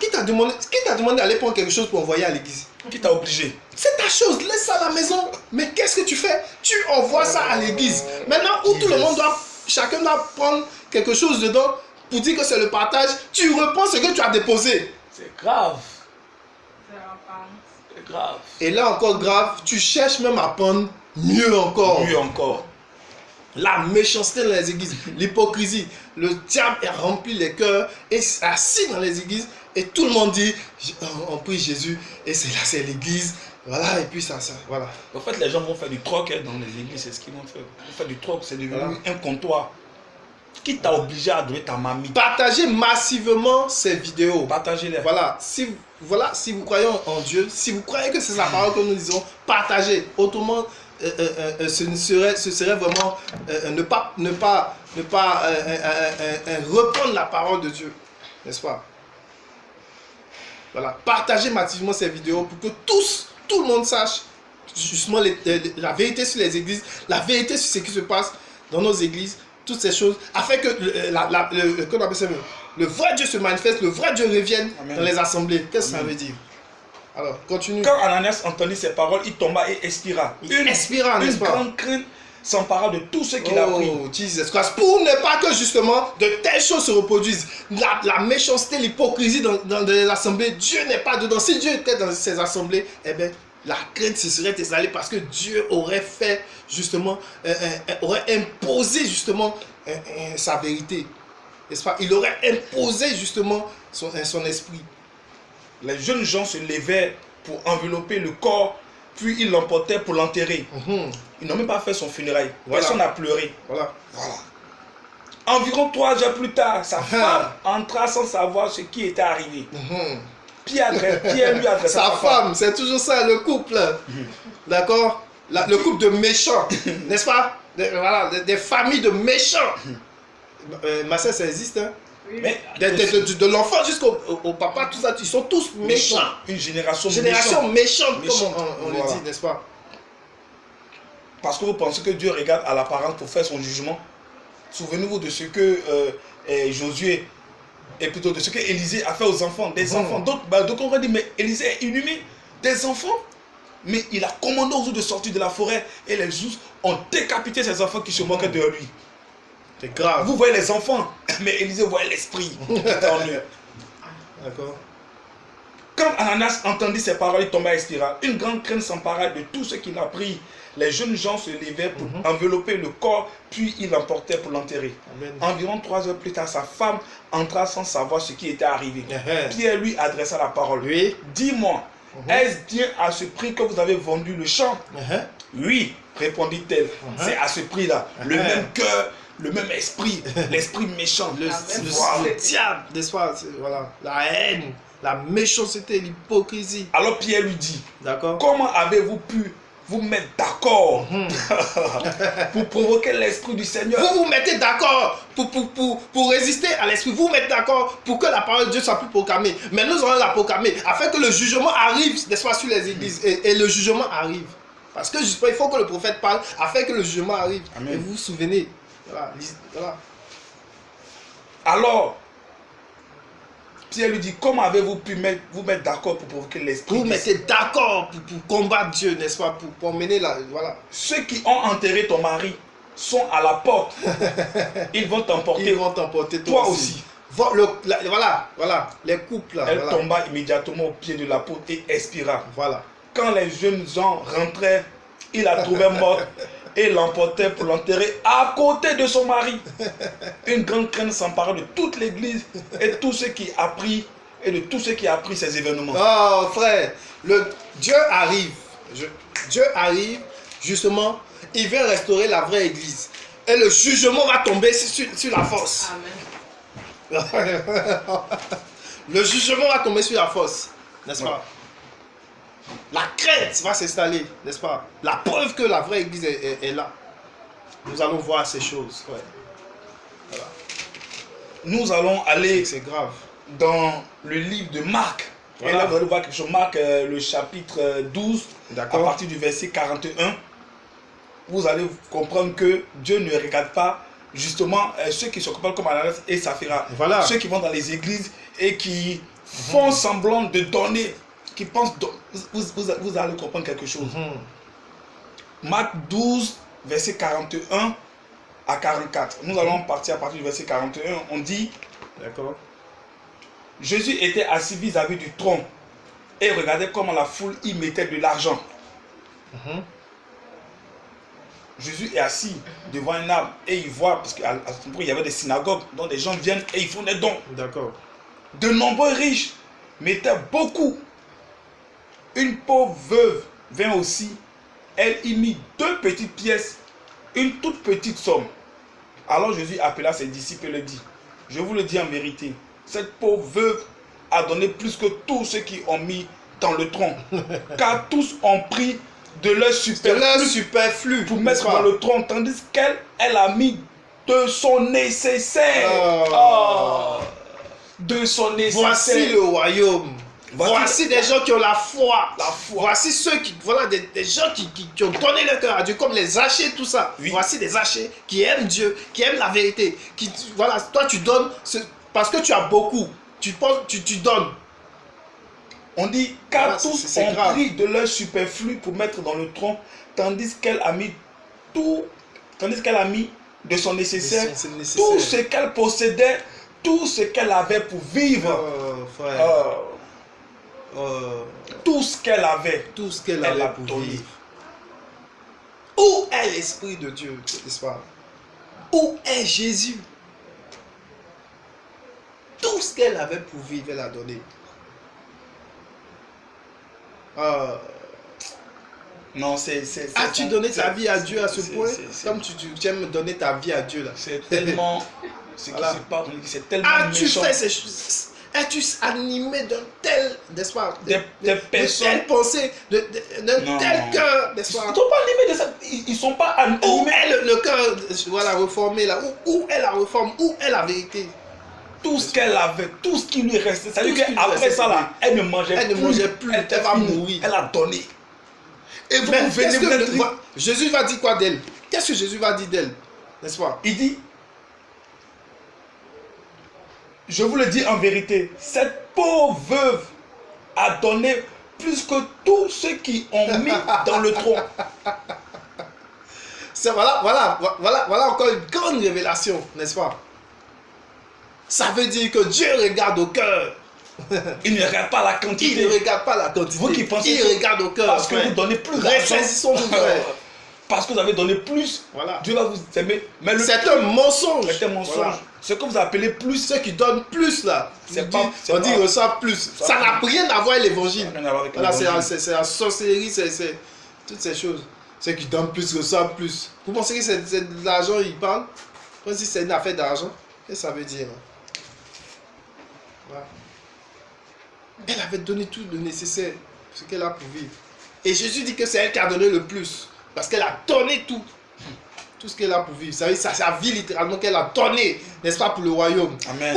qui t'a demandé d'aller prendre quelque chose pour envoyer à l'église? Qui t'a obligé? C'est ta chose, laisse ça à la maison. Mais qu'est-ce que tu fais? Tu envoies ça à l'église. Maintenant, où tout le monde chacun doit prendre quelque chose dedans pour dire que c'est le partage, tu reprends ce que tu as déposé. C'est grave. C'est grave. Et là encore grave, tu cherches même à prendre mieux encore. Mieux encore. La méchanceté dans les églises, l'hypocrisie, le diable est rempli les cœurs et assis dans les églises et tout le monde dit on prie Jésus et c'est l'église, voilà, et puis ça, voilà. En fait, les gens vont faire du troc dans les églises, c'est ce qu'ils vont faire. Ils vont faire du troc, c'est devenu un comptoir. Qui t'a obligé à donner ta mamie? Partagez massivement ces vidéos. Partagez-les. Voilà, si vous croyez en Dieu, si vous croyez que c'est la parole que nous disons, partagez. Autrement, ce serait vraiment ne pas reprendre la parole de Dieu, n'est-ce pas? Voilà, partagez massivement ces vidéos pour que tout le monde sache justement la vérité sur les églises, la vérité sur ce qui se passe dans nos églises, toutes ces choses, afin que le vrai Dieu se manifeste, le vrai Dieu revienne. Amen. Dans les assemblées. Qu'est-ce que ça veut dire? Alors, continue. Quand Ananias entendit ces paroles, il tomba et expira. Une grande crainte s'empara de tout ce qu'il a pris. Jesus Christ. Pour ne pas que justement de telles choses se reproduisent. La méchanceté, l'hypocrisie dans les assemblées, Dieu n'est pas dedans. Si Dieu était dans ces assemblées, eh bien, la crainte se serait installée parce que Dieu aurait fait justement, aurait imposé justement sa vérité. N'est-ce pas? Il aurait imposé justement son esprit. Les jeunes gens se levaient pour envelopper le corps puis ils l'emportèrent pour l'enterrer. Ils n'ont même pas fait son funérail. Voilà. Personne n'a pleuré. Voilà. Voilà. Environ 3 heures plus tard, sa femme entra sans savoir ce qui était arrivé. Pierre lui adressa Sa femme, c'est toujours ça, le couple. D'accord? Le couple de méchants, n'est-ce pas? Voilà, des familles de méchants. Ma soeur, ça existe, hein? Oui. Mais De l'enfant jusqu'au au papa, tout ça, ils sont tous méchants. Une génération méchante, Méchante, comme on voilà. le dit, n'est-ce pas? Parce que vous pensez que Dieu regarde à l'apparence pour faire son jugement. Souvenez-vous de ce que Josué, et plutôt de ce que Élisée a fait aux enfants, des enfants. Donc on va dire, mais Élisée est inhumé, des enfants. Mais il a commandé aux ours de sortir de la forêt et les ours ont décapité ces enfants qui se moquaient de lui. C'est grave. Vous voyez les enfants, mais Élisée voyait l'esprit qui était en eux. D'accord. Quand Ananas entendit ces paroles, il tomba et expira. Une grande crainte s'empara de tout ce qu'il a pris. Les jeunes gens se levèrent pour envelopper le corps, puis ils l'emportèrent pour l'enterrer. Environ 3 heures plus tard, sa femme entra sans savoir ce qui était arrivé. Pierre lui adressa la parole. Oui. Dis-moi, est-ce bien à ce prix que vous avez vendu le champ? Oui, répondit-elle. C'est à ce prix-là. Le même cœur, le même esprit, l'esprit méchant. Le Voilà. diable, n'est-ce pas? Voilà. La haine, la méchanceté, l'hypocrisie. Alors Pierre lui dit, D'accord? comment avez-vous pu vous mettre d'accord pour provoquer l'esprit du Seigneur? Vous vous mettez d'accord pour résister à l'esprit. Vous vous mettez d'accord pour que la parole de Dieu soit plus proclamée. Mais nous allons la proclamer afin que le jugement arrive, n'est-ce pas, sur les églises. Et le jugement arrive. Parce que justement, il faut que le prophète parle afin que le jugement arrive. Amen. Et vous vous souvenez. Voilà. Voilà. Alors, Pierre lui dit, comment avez-vous pu vous mettre d'accord pour provoquer l'esprit? Vous vous mettez d'accord pour combattre Dieu, n'est-ce pas? Pour mener la... Voilà. Ceux qui ont enterré ton mari sont à la porte. Ils vont t'emporter. Ils vont t'emporter toi aussi. Voilà. Les couples là. Elle voilà. tomba immédiatement au pied de l'apôtre et expira. Voilà. Quand les jeunes gens rentraient, ils la trouvaient morte et l'emportaient pour l'enterrer à côté de son mari. Une grande crainte s'empara de toute l'église et tout ce qui a pris ces événements. Oh frère, Dieu arrive. Dieu arrive, justement, il vient restaurer la vraie église. Et le jugement va tomber sur la force. Amen. Le jugement va tomber sur la force, n'est-ce pas? Ouais. La crainte va s'installer, n'est-ce pas? La preuve que la vraie église est là. Nous allons voir ces choses. Ouais. Voilà. Nous allons aller C'est grave. dans le livre de Marc. Voilà. Et là, vous allez voir quelque chose. Marc, le chapitre 12, à D'accord. partir du verset 41. Vous allez comprendre que Dieu ne regarde pas justement ceux qui se comportent comme Ananas et Saphira. Voilà. Ceux qui vont dans les églises et qui font semblant de donner, qui pensent... Vous allez comprendre quelque chose. Marc 12, verset 41 à 44. Nous allons partir à partir du verset 41. On dit... D'accord. Jésus était assis vis-à-vis du trône et regardait comment la foule y mettait de l'argent. Jésus est assis devant un arbre et il voit, parce qu'à ce moment il y avait des synagogues dont des gens viennent et ils font des dons. D'accord. De nombreux riches mettaient beaucoup. Une pauvre veuve vint aussi. Elle y mit 2 petites pièces, une toute petite somme. Alors Jésus appela ses disciples et leur dit, je vous le dis en vérité, cette pauvre veuve a donné plus que tous ceux qui ont mis dans le tronc. Car tous ont pris de leur superflu pour mettre dans le tronc, tandis qu'elle a mis de son nécessaire. De son nécessaire. Voici le royaume. Voici des gens qui ont la foi. La foi. Voici ceux qui, voilà, des gens qui ont donné leur cœur à Dieu, comme les Zachée, tout ça. Oui. Voici des Zachée qui aiment Dieu, qui aiment la vérité. Voilà, toi tu donnes parce que tu as beaucoup. Tu donnes. On dit, car Voilà, tous c'est ont grave. pris de leur superflu pour mettre dans le tronc, tandis qu'elle a mis de son nécessaire, C'est nécessaire. tout ce qu'elle possédait, tout ce qu'elle avait pour vivre. Oh, frère. Tout ce qu'elle avait. Tout ce qu'elle Elle a a pour donné. vivre. Où est l'Esprit de Dieu, n'est-ce pas? Où est Jésus? Tout ce qu'elle avait pour vivre, elle a donné. Non, c'est As-tu donné ta vie à Dieu à ce point? c'est- Comme tu aimes donner ta vie à Dieu là. C'est tellement... Ce qui Voilà. se passe, c'est tellement As-tu méchant. fait ces choses? Es-tu animé d'un tel, n'est-ce pas? Des de personnes... telle pensée, d'un Non. tel cœur, Ils n'est-ce ne pas? sont pas animés de ça. Ils sont pas Où animés. est le cœur, voilà, reformé là? Où est la réforme? Où est la vérité? Tout ce qu'elle avait, tout ce qui lui restait. Tout C'est-à-dire ce qui lui qu'après restait, ça, là, elle ne mangeait Elle ne plus. mangeait plus, elle était va finie. mourir. Elle a donné. Et vous, Mais vous venez, qu'est-ce vous que êtes triste. Jésus va dire quoi d'elle? Qu'est-ce que Jésus va dire d'elle? N'est-ce pas? Il dit, je vous le dis en vérité, cette pauvre veuve a donné plus que tous ceux qui ont mis dans le tronc. Voilà encore une grande révélation, n'est-ce pas? Ça veut dire que Dieu regarde au cœur. Il ne regarde pas la Il quantité. ne regarde pas la quantité. Vous qui pensez il que regarde au cœur. parce que frère. vous donnez plus d'argent, Ressaisissons-nous, frère. parce que vous avez donné plus, Voilà. Dieu va vous aimer. Mais C'est un mensonge. c'est un mensonge. Voilà. Ce que vous appelez plus, Ceux qui donnent plus là, C'est pas- on dit reçoivent plus. Ça Ça va. n'a rien à voir avec l'évangile. Ça n'a rien à voir avec Voilà, l'évangile. c'est la sorcellerie, c'est toutes ces choses. Ceux qui donnent plus reçoivent plus. Vous pensez que c'est de l'argent, ils parlent? Comme si c'est une affaire d'argent. Qu'est-ce que ça veut dire? Voilà. Elle avait donné tout le nécessaire, ce qu'elle a pour vivre. Et Jésus dit que c'est elle qui a donné le plus. Parce qu'elle a donné tout. Tout ce qu'elle a pour vivre. Ça veut dire sa vie littéralement qu'elle a donné, n'est-ce pas, pour le royaume. Amen.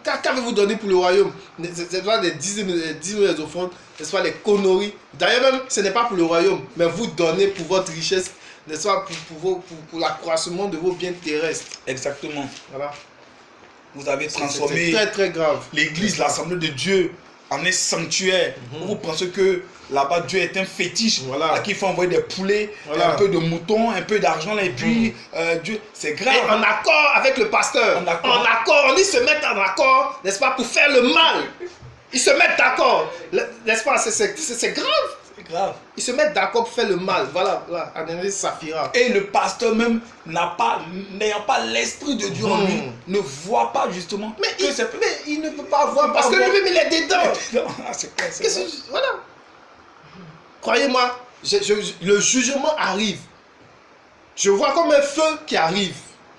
Qu'avez-vous donné pour le royaume? C'est pas des dizaines des offrandes, n'est-ce pas, les conneries. D'ailleurs même, ce n'est pas pour le royaume, mais vous donnez pour votre richesse, n'est-ce pas, pour l'accroissement de vos biens terrestres. Exactement. Voilà. Vous avez C'est transformé très très grave. l'église, l'assemblée de Dieu en un sanctuaire. Vous pensez que là-bas Dieu est un fétiche, Voilà. à qui il faut envoyer des poulets, Voilà. un peu de moutons, un peu d'argent, là, et puis Dieu, c'est Et grave. en accord avec le pasteur. En accord. Ils se mettent en accord, n'est-ce pas, pour faire le mal. Ils se mettent d'accord. N'est-ce pas, c'est grave. C'est grave. Ils se mettent d'accord pour faire le mal. Voilà, Ananis Saphira. Et le pasteur même n'ayant pas l'esprit de Dieu en lui, ne voit pas justement Mais que c'est... il ne peut pas voir parce pas que voir. lui-même il est dedans. Ah, c'est clair, c'est Qu'est-ce vrai. que voilà. Croyez-moi, le jugement arrive. Je vois comme un feu qui arrive.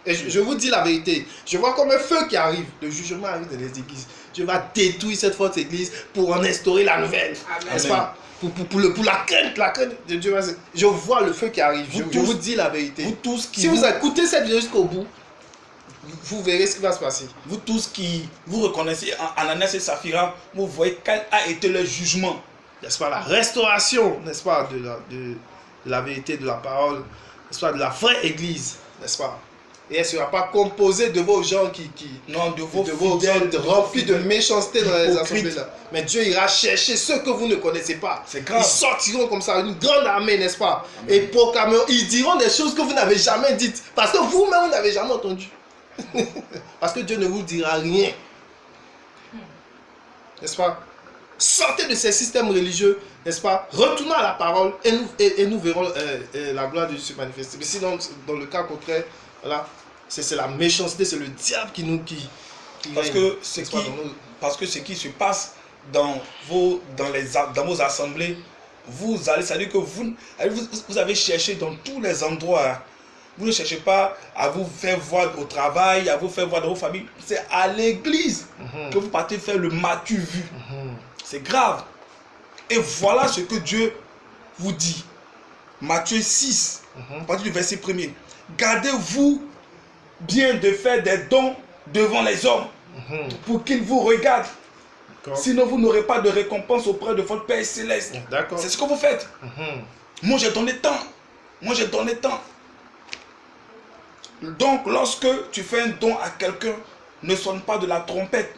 Et je vous dis la vérité. Je vois comme un feu qui arrive. Le jugement arrive dans les églises. Dieu va détruire cette fausse église pour en instaurer la nouvelle. Amen. N'est-ce pas? Pour la crainte de Dieu. Je vois le feu qui arrive. Je tous- vous dis la vérité. Vous tous qui... Si vous écoutez cette vidéo jusqu'au bout, vous verrez ce qui va se passer. Vous tous qui vous reconnaissez en Ananias et Saphira, vous voyez quel a été leur jugement. N'est-ce pas, la restauration, n'est-ce pas, de la vérité, de la parole, n'est-ce pas, de la vraie église, n'est-ce pas. Et elle ne sera pas composée de vos gens Non, de vos de vos fidèles, gens remplis de méchanceté dans les hypocrites. assemblées là. Mais Dieu ira chercher ceux que vous ne connaissez pas. C'est grave. Ils sortiront comme ça, une grande armée, n'est-ce pas. Et proclameront, ils diront des choses que vous n'avez jamais dites. Parce que vous-même, vous n'avez jamais entendu. Parce que Dieu ne vous dira rien. N'est-ce pas? Sortez de ces systèmes religieux, n'est-ce pas? Retournons à la parole et nous verrons la gloire de Dieu se manifester. Mais sinon, dans le cas contraire, voilà, c'est la méchanceté, c'est le diable qui Parce règne, que ce n'est-ce qui, pas, dans nos- parce que ce qui se passe dans vos assemblées, vous allez, c'est-à-dire que vous avez cherché dans tous les endroits. Hein. Vous ne cherchez pas à vous faire voir au travail, à vous faire voir dans vos familles. C'est à l'église que vous partez faire le m'as-tu vu. C'est grave. Et voilà ce que Dieu vous dit. Matthieu 6, à partir du verset 1er. Gardez-vous bien de faire des dons devant les hommes pour qu'ils vous regardent. D'accord. Sinon, vous n'aurez pas de récompense auprès de votre Père Céleste. D'accord. C'est ce que vous faites. Moi, j'ai donné tant. Moi, j'ai donné tant. Donc, lorsque tu fais un don à quelqu'un, ne sonne pas de la trompette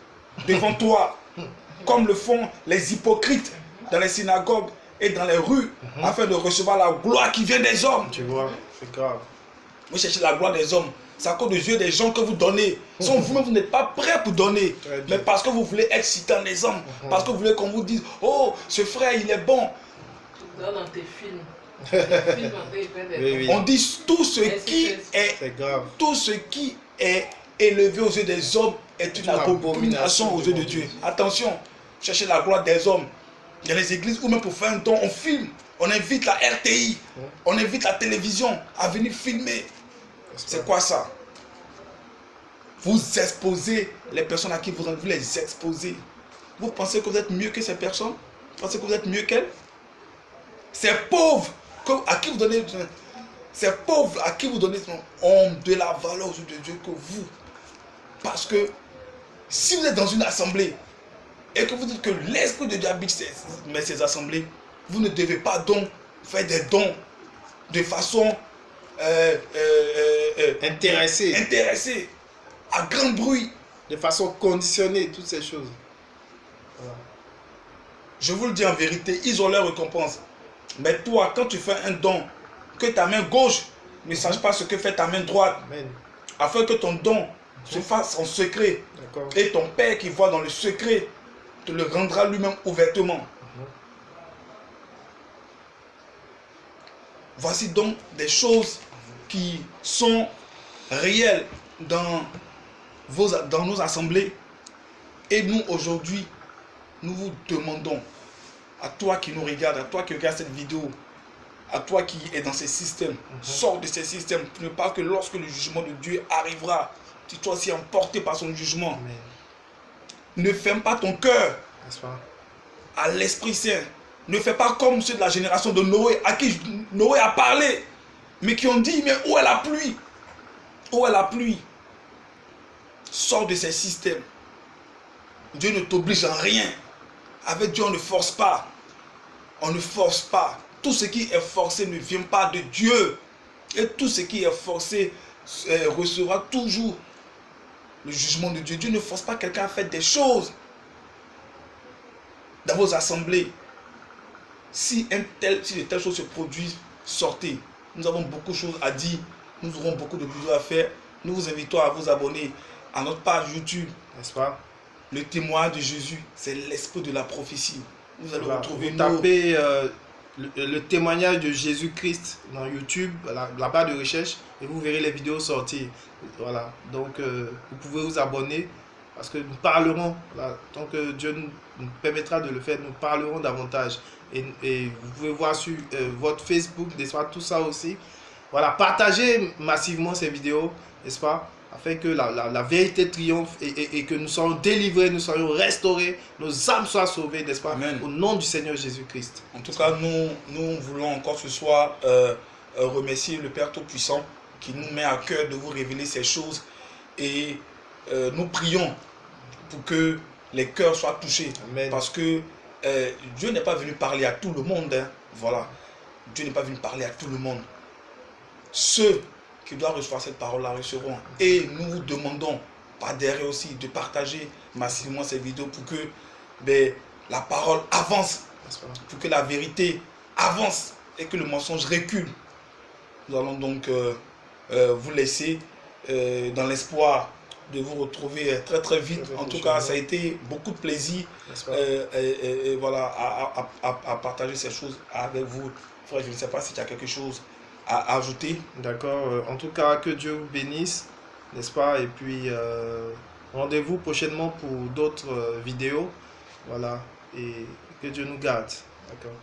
devant toi, comme le font les hypocrites dans les synagogues et dans les rues, afin de recevoir la gloire qui vient des hommes. Tu vois, c'est grave. Vous cherchez la gloire des hommes. C'est à cause des yeux des gens que vous donnez. Sans vous-même, vous n'êtes pas prêt pour donner. Très bien. Mais parce que vous voulez exciter les hommes. Parce que vous voulez qu'on vous dise, oh, ce frère, il est bon. Tu donnes dans tes films. Les films, après, ils prennent des Oui, oui. On dit tout ce qui est, C'est grave. tout ce qui est élevé aux yeux des hommes est une abomination aux yeux de Dieu. Attention, cherchez la gloire des hommes. Il y a les églises où même pour faire un don, on filme. On invite la RTI, on invite la télévision à venir filmer. C'est quoi ça? Vous exposez les personnes à qui vous les exposez. Vous pensez que vous êtes mieux que ces personnes? Vous pensez que vous êtes mieux qu'elles? Ces pauvres à qui vous donnez, ces pauvres à qui vous donnez ont de la valeur aux yeux de Dieu que vous. Parce que si vous êtes dans une assemblée et que vous dites que l'Esprit de Dieu habite ces assemblées, vous ne devez pas donc faire des dons de façon intéressée, à grand bruit. De façon conditionnée, toutes ces choses. Voilà. Je vous le dis en vérité, ils ont leur récompense. Mais toi, quand tu fais un don, que ta main gauche ne sache pas ce que fait ta main droite, Amen. Afin que ton don se fasse en secret. Et ton Père qui voit dans le secret te le rendra lui-même ouvertement. Voici donc des choses qui sont réelles dans nos assemblées. Et nous, aujourd'hui, nous vous demandons, à toi qui nous regarde, à toi qui regarde cette vidéo, à toi qui es dans ces systèmes, sors de ces systèmes, pour ne pas que lorsque le jugement de Dieu arrivera, tu sois aussi emporté par son jugement. Amen. Ne ferme pas ton cœur à l'Esprit Saint. Ne fais pas comme ceux de la génération de Noé, à qui Noé a parlé, mais qui ont dit, mais où est la pluie? Où est la pluie? Sors de ces systèmes. Dieu ne t'oblige en rien. Avec Dieu, on ne force pas. On ne force pas. Tout ce qui est forcé ne vient pas de Dieu. Et tout ce qui est forcé recevra toujours le jugement de Dieu. Dieu ne force pas quelqu'un à faire des choses. Dans vos assemblées, si de telles choses se produisent, sortez. Nous avons beaucoup de choses à dire. Nous aurons beaucoup de vidéos à faire. Nous vous invitons à vous abonner à notre page YouTube. N'est-ce pas? Le témoignage de Jésus, c'est l'esprit de la prophétie. Vous allez retrouver vous tapez le témoignage de Jésus-Christ dans YouTube, la barre de recherche, et vous verrez les vidéos sortir. Voilà. Donc, vous pouvez vous abonner parce que nous parlerons, voilà, tant que Dieu nous permettra de le faire, nous parlerons davantage. Et vous pouvez voir sur votre Facebook, n'est-ce pas, tout ça aussi. Voilà, partagez massivement ces vidéos, n'est-ce pas, afin que la vérité triomphe et que nous soyons délivrés, nous soyons restaurés, nos âmes soient sauvées, n'est-ce pas? Amen. Au nom du Seigneur Jésus-Christ. En tout cas, nous voulons encore ce soir remercier le Père Tout-Puissant qui nous met à cœur de vous révéler ces choses. Et nous prions pour que les cœurs soient touchés. Amen. Parce que Dieu n'est pas venu parler à tout le monde. Hein. Voilà. Dieu n'est pas venu parler à tout le monde. Ceux qui doivent recevoir cette parole la recevront. Et nous vous demandons, par derrière aussi, de partager massivement ces vidéos pour que la parole avance, pour que la vérité avance et que le mensonge recule. Nous allons donc vous laisser dans l'espoir de vous retrouver très très vite. En tout cas, ça a été beaucoup de plaisir voilà, à partager ces choses avec vous. Frère, je ne sais pas si tu as quelque chose à ajouter. D'accord. En tout cas, que Dieu vous bénisse, n'est-ce pas? Et puis, rendez-vous prochainement pour d'autres vidéos. Voilà. Et que Dieu nous garde. D'accord.